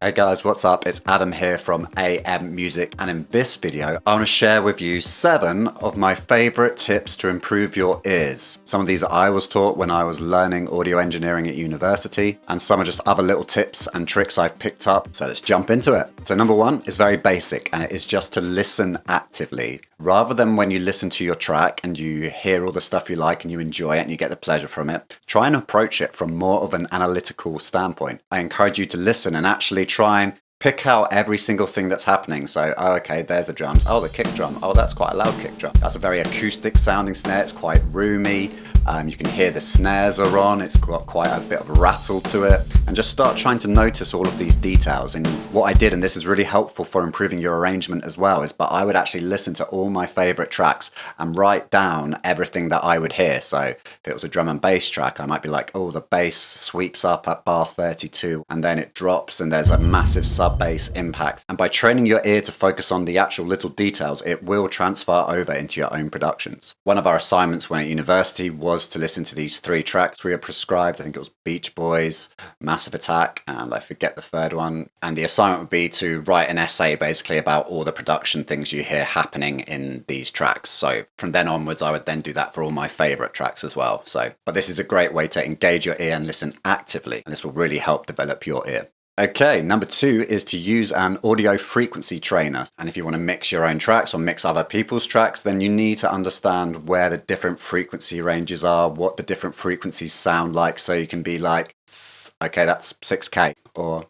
Hey guys, what's up? It's Adam here from AM Music, and in this video, I want to share with you 7 of my favorite tips to improve your ears. Some of these I was taught when I was learning audio engineering at university, and some are just other little tips and tricks I've picked up. So let's jump into it. So number 1 is very basic, and it is just to listen actively. Rather than when you listen to your track and you hear all the stuff you like and you enjoy it and you get the pleasure from it, try and approach it from more of an analytical standpoint. I encourage you to listen and actually try and pick out every single thing that's happening. So, oh, okay, there's the drums. Oh, the kick drum. Oh, that's quite a loud kick drum. That's a very acoustic sounding snare. It's quite roomy. You can hear the snares are on. It's got quite a bit of rattle to it. And just start trying to notice all of these details. And what I did, and this is really helpful for improving your arrangement as well, is but I would actually listen to all my favorite tracks and write down everything that I would hear. So if it was a drum and bass track, I might be like, oh, the bass sweeps up at bar 32 and then it drops and there's a massive sub bass impact. And by training your ear to focus on the actual little details, it will transfer over into your own productions. One of our assignments when at university was to listen to these 3 tracks we were prescribed. I think it was Beach Boys, Massive Attack, and I forget the third one. And the assignment would be to write an essay basically about all the production things you hear happening in these tracks. So from then onwards, I would then do that for all my favorite tracks as well. But this is a great way to engage your ear and listen actively, and this will really help develop your ear. Okay, number 2 is to use an audio frequency trainer. And if you want to mix your own tracks or mix other people's tracks, then you need to understand where the different frequency ranges are, what the different frequencies sound like. So you can be like, okay, that's 6K, or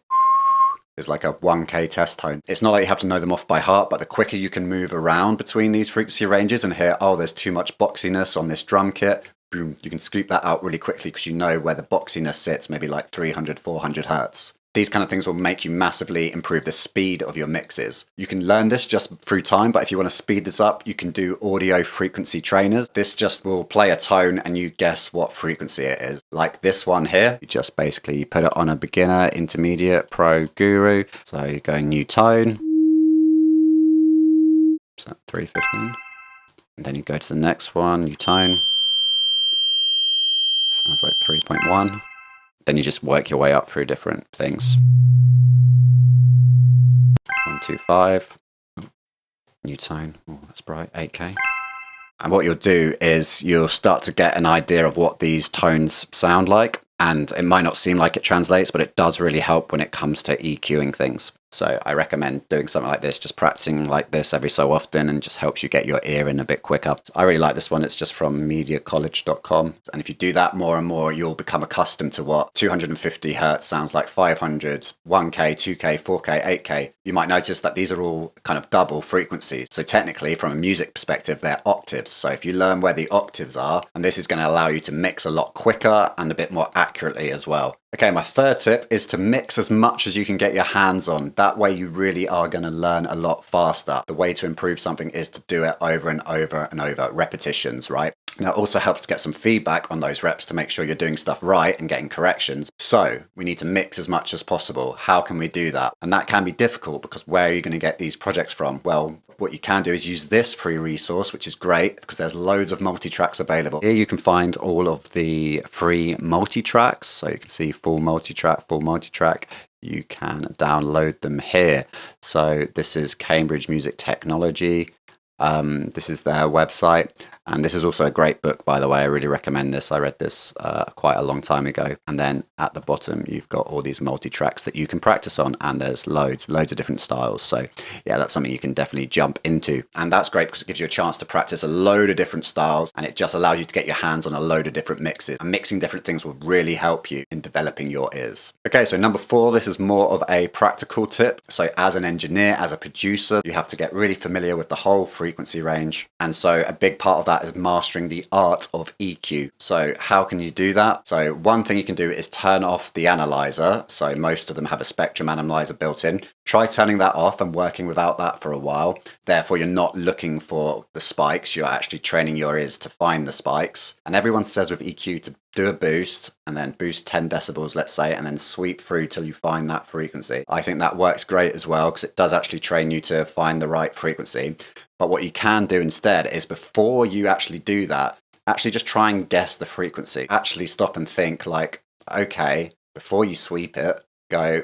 is like a 1K test tone. It's not like you have to know them off by heart, but the quicker you can move around between these frequency ranges and hear, oh, there's too much boxiness on this drum kit, boom, you can scoop that out really quickly because you know where the boxiness sits, maybe like 300, 400 hertz. These kind of things will make you massively improve the speed of your mixes. You can learn this just through time, but if you want to speed this up, you can do audio frequency trainers. This just will play a tone and you guess what frequency it is. Like this one here, you just basically put it on a beginner, intermediate, pro, guru. So you go new tone. So 315. And then you go to the next one, new tone. Sounds like 3.1. Then you just work your way up through different things. 125. New tone. Oh, that's bright. 8K. And what you'll do is you'll start to get an idea of what these tones sound like. And it might not seem like it translates, but it does really help when it comes to EQing things. So I recommend doing something like this, just practicing like this every so often, and just helps you get your ear in a bit quicker. I really like this one. It's just from MediaCollege.com. And if you do that more and more, you'll become accustomed to what 250 hertz sounds like, 500, 1K, 2K, 4K, 8K. You might notice that these are all kind of double frequencies. So technically, from a music perspective, they're octaves. So if you learn where the octaves are, and this is going to allow you to mix a lot quicker and a bit more accurately as well. Okay, my third tip is to mix as much as you can get your hands on. That way you really are going to learn a lot faster. The way to improve something is to do it over and over and over, repetitions, right? Now, it also helps to get some feedback on those reps to make sure you're doing stuff right and getting corrections. So we need to mix as much as possible. How can we do that? And that can be difficult because where are you going to get these projects from? Well, what you can do is use this free resource, which is great because there's loads of multi-tracks available. Here you can find all of the free multi-tracks. So you can see full multi-track, full multi-track. You can download them here. So this is Cambridge Music Technology. This is their website, and this is also a great book, by the way. I really recommend this. I read this quite a long time ago. And then at the bottom you've got all these multi-tracks that you can practice on, and there's loads of different styles. So yeah, that's something you can definitely jump into, and that's great because it gives you a chance to practice a load of different styles, and it just allows you to get your hands on a load of different mixes, and mixing different things will really help you in developing your ears. Okay, so number 4, this is more of a practical tip. So as an engineer, as a producer, you have to get really familiar with the whole frequency range, and so a big part of that is mastering the art of EQ. So how can you do that? So one thing you can do is turn off the analyzer. So most of them have a spectrum analyzer built in. Try turning that off and working without that for a while. Therefore, you're not looking for the spikes. You're actually training your ears to find the spikes. And everyone says with EQ to do a boost and then boost 10 decibels, let's say, and then sweep through till you find that frequency. I think that works great as well because it does actually train you to find the right frequency. But what you can do instead is before you actually do that, actually just try and guess the frequency. Actually stop and think like, okay, before you sweep it, go,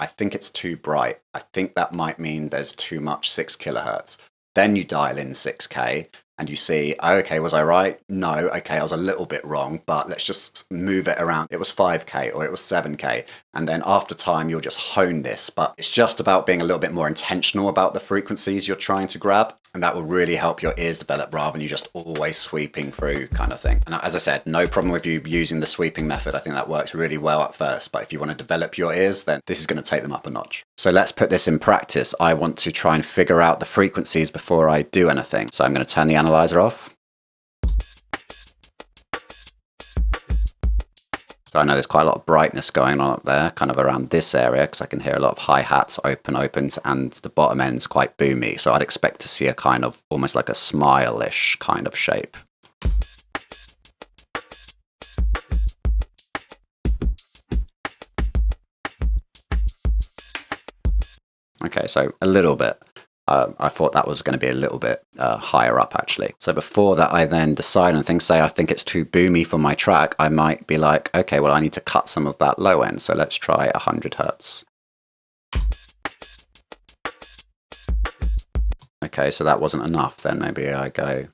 I think it's too bright. I think that might mean there's too much 6 kilohertz. Then you dial in 6K and you see, okay, was I right? No, okay, I was a little bit wrong, but let's just move it around. It was 5K or it was 7K. And then after time, you'll just hone this. But it's just about being a little bit more intentional about the frequencies you're trying to grab. And that will really help your ears develop rather than you just always sweeping through kind of thing. And as I said, no problem with you using the sweeping method. I think that works really well at first. But if you want to develop your ears, then this is going to take them up a notch. So let's put this in practice. I want to try and figure out the frequencies before I do anything. So I'm going to turn the analyzer off. So I know there's quite a lot of brightness going on up there, kind of around this area, because I can hear a lot of hi-hats opens, and the bottom end's quite boomy. So I'd expect to see a kind of almost like a smile-ish kind of shape. Okay, so a little bit. I thought that was going to be a little bit higher up, actually. So before that, I then decide on things, say I think it's too boomy for my track, I might be like, okay, well, I need to cut some of that low end. So let's try 100 hertz. Okay, so that wasn't enough. Then maybe I go...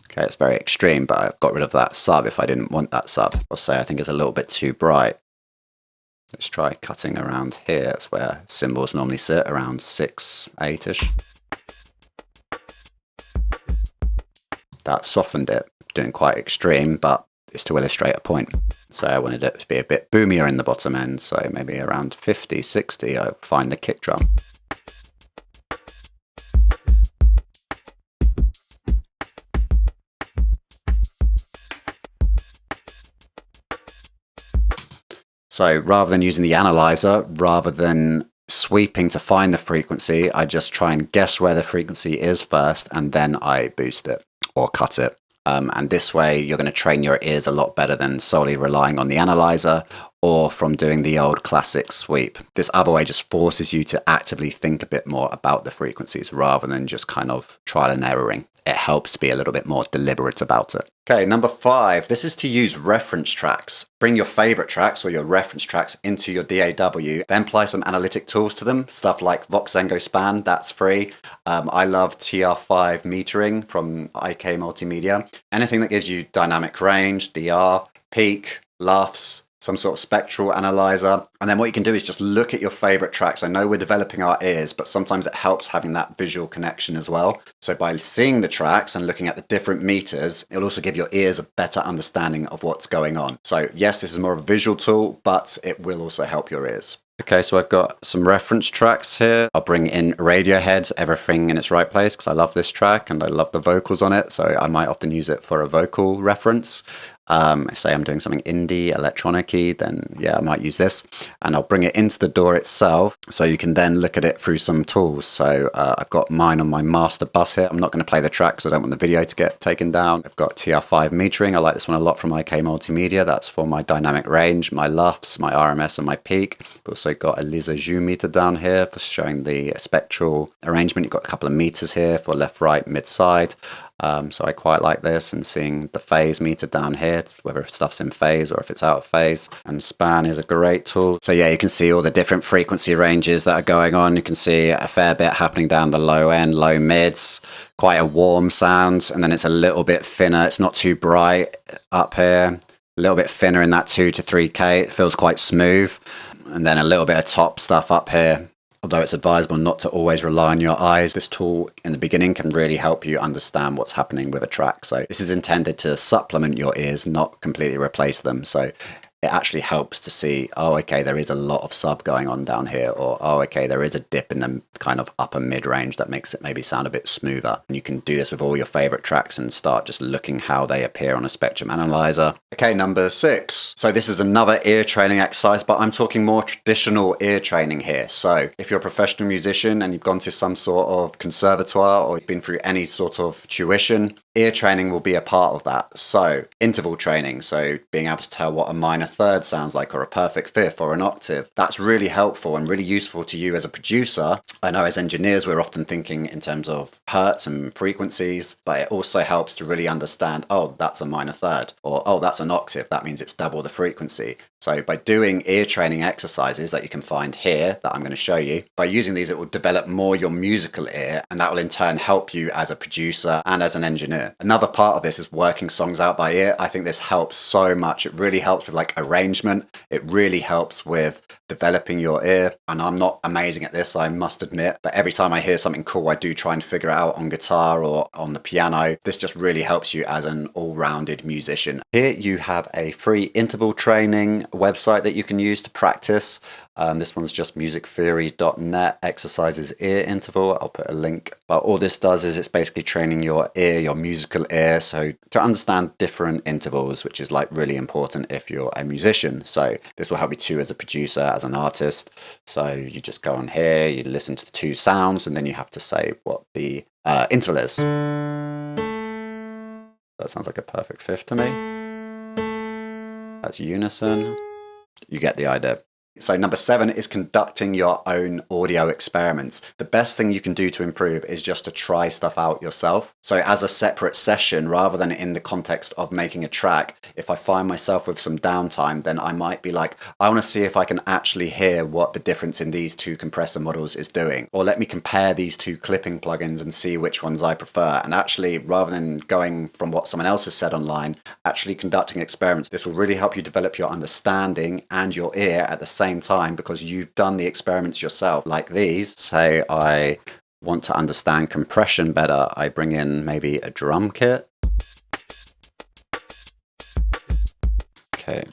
Okay, it's very extreme, but I've got rid of that sub if I didn't want that sub. I'll say I think it's a little bit too bright. Let's try cutting around here. That's where cymbals normally sit, around 6, 8-ish. That softened it, doing quite extreme, but it's to illustrate a point. So I wanted it to be a bit boomier in the bottom end, so maybe around 50, 60, I find the kick drum. So rather than using the analyzer, rather than sweeping to find the frequency, I just try and guess where the frequency is first, and then I boost it or cut it. And this way you're going to train your ears a lot better than solely relying on the analyzer or from doing the old classic sweep. This other way just forces you to actively think a bit more about the frequencies rather than just kind of trial and erroring. It helps to be a little bit more deliberate about it. Okay, number 5, this is to use reference tracks. Bring your favorite tracks or your reference tracks into your DAW, then apply some analytic tools to them, stuff like Voxengo Span, that's free. I love TR5 metering from IK Multimedia. Anything that gives you dynamic range, DR, peak, LUFS, some sort of spectral analyzer. And then what you can do is just look at your favorite tracks. I know we're developing our ears, but sometimes it helps having that visual connection as well. So by seeing the tracks and looking at the different meters, it'll also give your ears a better understanding of what's going on. So yes, this is more of a visual tool, but it will also help your ears. Okay, so I've got some reference tracks here. I'll bring in Radiohead, Everything in Its Right Place, because I love this track and I love the vocals on it. So I might often use it for a vocal reference. Say I'm doing something indie, electronic-y, then yeah, I might use this. And I'll bring it into the DAW itself, so you can then look at it through some tools. So I've got mine on my master bus here. I'm not going to play the track because I don't want the video to get taken down. I've got TR5 metering. I like this one a lot from IK Multimedia. That's for my dynamic range, my LUFS, my RMS, and my peak. I've also got a Lisa-Zhu meter down here for showing the spectral arrangement. You've got a couple of meters here for left, right, mid, side. So I quite like this, and seeing the phase meter down here, whether stuff's in phase or if it's out of phase. And Span is a great tool. So yeah, you can see all the different frequency ranges that are going on. You can see a fair bit happening down the low end, low mids, quite a warm sound, and then it's a little bit thinner. It's not too bright up here, a little bit thinner in that 2 to 3K. It feels quite smooth. And then a little bit of top stuff up here. Although it's advisable not to always rely on your eyes, this tool in the beginning can really help you understand what's happening with a track. So this is intended to supplement your ears, not completely replace them. So it actually helps to see, oh, okay, there is a lot of sub going on down here, or, oh, okay, there is a dip in the kind of upper mid-range that makes it maybe sound a bit smoother. And you can do this with all your favorite tracks and start just looking how they appear on a spectrum analyzer. Okay, number 6. So this is another ear training exercise, but I'm talking more traditional ear training here. So if you're a professional musician and you've gone to some sort of conservatoire or you've been through any sort of tuition, ear training will be a part of that. So interval training, so being able to tell what a minor third sounds like, or a perfect fifth, or an octave. That's really helpful and really useful to you as a producer. I know as engineers, we're often thinking in terms of hertz and frequencies, but it also helps to really understand, oh, that's a minor third, or oh, that's an octave. That means it's double the frequency. So by doing ear training exercises that you can find here that I'm going to show you, by using these, it will develop more your musical ear, and that will in turn help you as a producer and as an engineer. Another part of this is working songs out by ear. I think this helps so much. It really helps with like arrangement. It really helps with developing your ear. And I'm not amazing at this, I must admit, but every time I hear something cool, I do try and figure it out on guitar or on the piano. This just really helps you as an all-rounded musician. Here you have a free interval training website that you can use to practice. This one's just musictheory.net, exercises ear interval. I'll put a link. But all this does is it's basically training your ear, your musical ear, so to understand different intervals, which is like really important if you're a musician. So this will help you too as a producer, as an artist. So you just go on here, you listen to the two sounds, and then you have to say what the interval is. That sounds like a perfect fifth to me. That's unison. You get the idea. So number 7 is conducting your own audio experiments. The best thing you can do to improve is just to try stuff out yourself. So as a separate session, rather than in the context of making a track, if I find myself with some downtime, then I might be like, I want to see if I can actually hear what the difference in these two compressor models is doing. Or let me compare these two clipping plugins and see which ones I prefer. And actually, rather than going from what someone else has said online, actually conducting experiments, this will really help you develop your understanding and your ear at the same time, because you've done the experiments yourself. Like these, say I want to understand compression better, I bring in maybe a drum kit. Okay.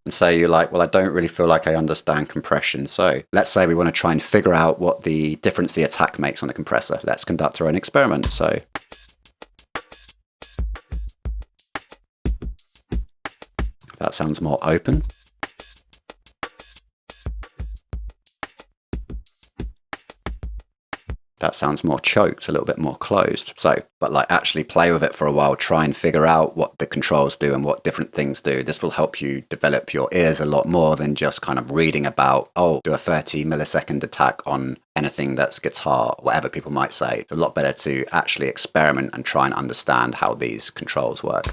And say you're like, well, I don't really feel like I understand compression. So let's say we want to try and figure out what the difference the attack makes on a compressor. Let's conduct our own experiment. So that sounds more open. That sounds more choked, a little bit more closed. So, but like actually play with it for a while, try and figure out what the controls do and what different things do. This will help you develop your ears a lot more than just kind of reading about, oh, do a 30 millisecond attack on anything that's guitar, whatever people might say. It's a lot better to actually experiment and try and understand how these controls work.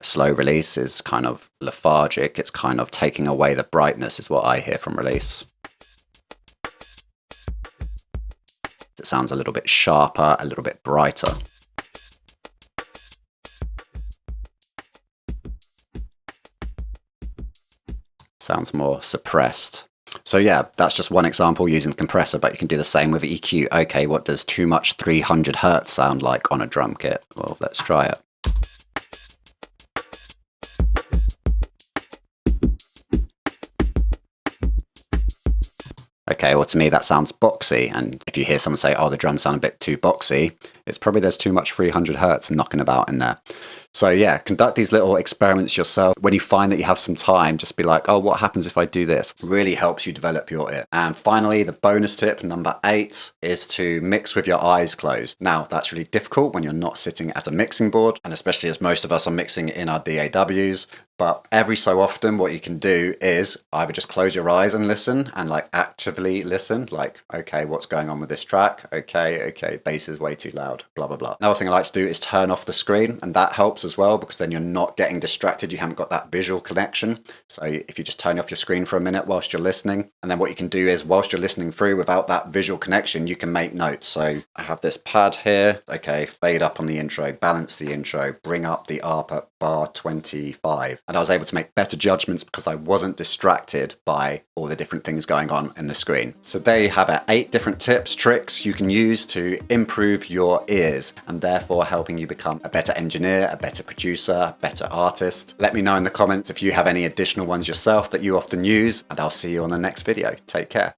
Slow release is kind of lethargic. It's kind of taking away the brightness is what I hear from release. It sounds a little bit sharper, a little bit brighter. Sounds more suppressed. So yeah, that's just one example using the compressor, but you can do the same with EQ. Okay, what does too much 300 hertz sound like on a drum kit? Well, let's try it. Okay, well to me that sounds boxy, and if you hear someone say, oh, the drums sound a bit too boxy, it's probably there's too much 300 hertz knocking about in there. So yeah, conduct these little experiments yourself. When you find that you have some time, just be like, oh, what happens if I do this? Really helps you develop your ear. And finally, the bonus tip, number 8, is to mix with your eyes closed. Now, that's really difficult when you're not sitting at a mixing board, and especially as most of us are mixing in our DAWs. But every so often, what you can do is either just close your eyes and listen, and like actively listen, like, okay, what's going on with this track? Okay, bass is way too loud, blah, blah, blah. Another thing I like to do is turn off the screen, and that helps as well, because then you're not getting distracted. You haven't got that visual connection. So if you just turn off your screen for a minute whilst you're listening, and then what you can do is whilst you're listening through without that visual connection, you can make notes. So I have this pad here. Okay, fade up on the intro, balance the intro, bring up the ARP at bar 25. And I was able to make better judgments because I wasn't distracted by all the different things going on in the screen. So there you have it, 8 different tips, tricks you can use to improve your ears, and therefore helping you become a better engineer, a better producer, a better artist. Let me know in the comments if you have any additional ones yourself that you often use, and I'll see you on the next video. Take care.